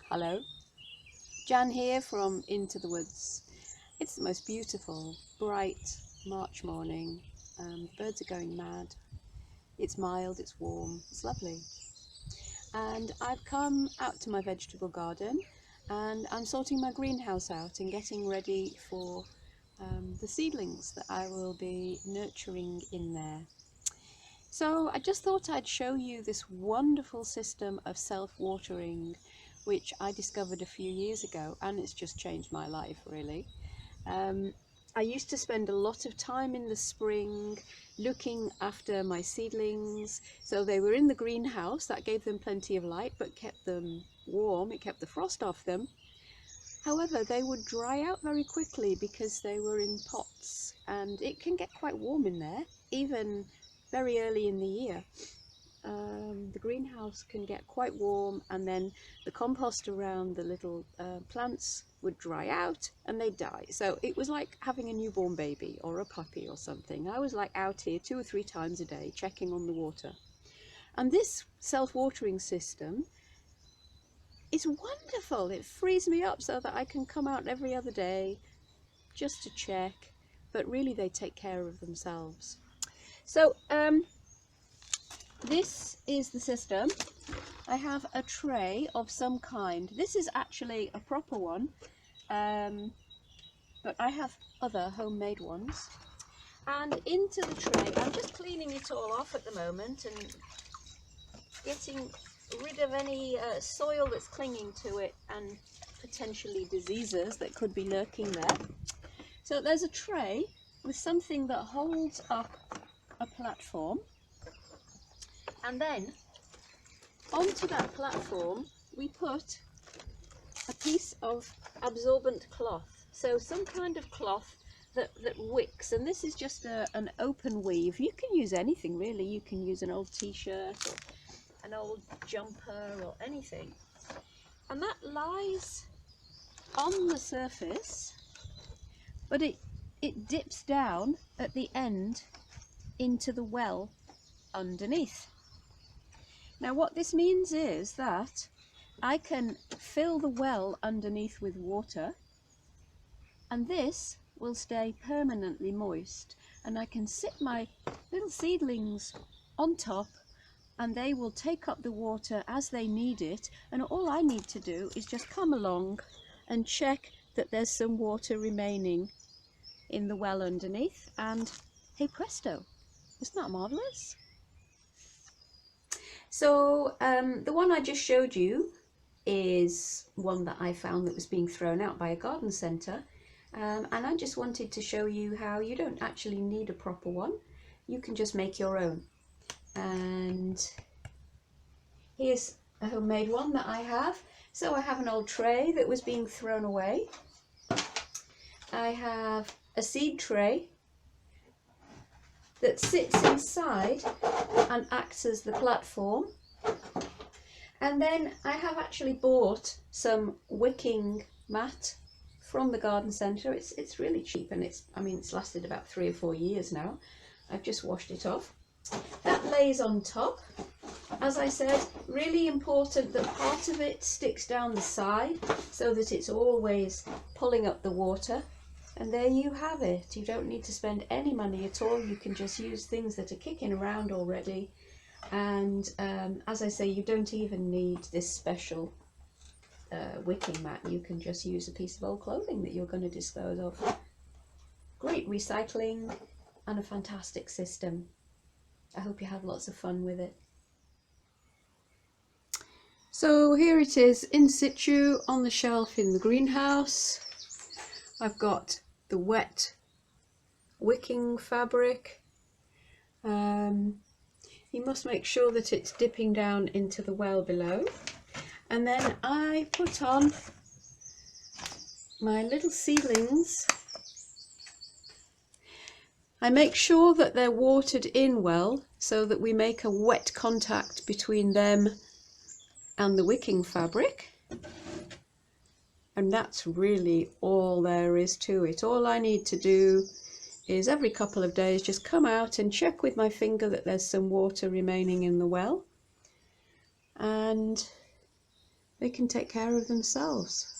Hello, Jan here from Into the Woods. It's the most beautiful, bright March morning. The birds are going mad. It's mild, it's warm, it's lovely. And I've come out to my vegetable garden and I'm sorting my greenhouse out and getting ready for the seedlings that I will be nurturing in there. So I just thought I'd show you this wonderful system of self-watering which I discovered a few years ago, and it's just changed my life really. I used to spend a lot of time in the spring looking after my seedlings, so they were in the greenhouse. That gave them plenty of light but kept them warm, it kept the frost off them. However, they would dry out very quickly because they were in pots, and it can get quite warm in there even very early in the year. The greenhouse can get quite warm, and then the compost around the little plants would dry out and they'd die. So it was like having a newborn baby or a puppy or something. I was like out here 2 or 3 times a day checking on the water. And this self-watering system is wonderful. It frees me up so that I can come out every other day just to check, but really they take care of themselves. So this is the system. I have a tray of some kind. This is actually a proper one, but I have other homemade ones. And into the tray, I'm just cleaning it all off at the moment and getting rid of any soil that's clinging to it and potentially diseases that could be lurking there. So there's a tray with something that holds up a platform, and then onto that platform we put a piece of absorbent cloth, so some kind of cloth that wicks, and this is just an open weave. You can use anything really. You can use an old t-shirt or an old jumper or anything, and that lies on the surface, but it dips down at the end into the well underneath. Now what this means is that I can fill the well underneath with water, and this will stay permanently moist, and I can sit my little seedlings on top and they will take up the water as they need it, and all I need to do is just come along and check that there's some water remaining in the well underneath, and hey presto, isn't that marvellous? So the one I just showed you is one that I found that was being thrown out by a garden centre, and I just wanted to show you how you don't actually need a proper one. You can just make your own. And here's a homemade one that I have. So I have an old tray that was being thrown away. I have a seed tray that sits inside and acts as the platform. And then I have actually bought some wicking mat from the garden centre. It's really cheap, and it's lasted about 3 or 4 years now. I've just washed it off. That lays on top. As I said, really important that part of it sticks down the side so that it's always pulling up the water. And there you have it. You don't need to spend any money at all. You can just use things that are kicking around already. And as I say, you don't even need this special wicking mat. You can just use a piece of old clothing that you're going to dispose of. Great recycling and a fantastic system. I hope you have lots of fun with it. So here it is in situ on the shelf in the greenhouse. I've got the wet wicking fabric. You must make sure that it's dipping down into the well below. And then I put on my little seedlings. I make sure that they're watered in well so that we make a wet contact between them and the wicking fabric. And that's really all there is to it. All I need to do is every couple of days just come out and check with my finger that there's some water remaining in the well, and they can take care of themselves.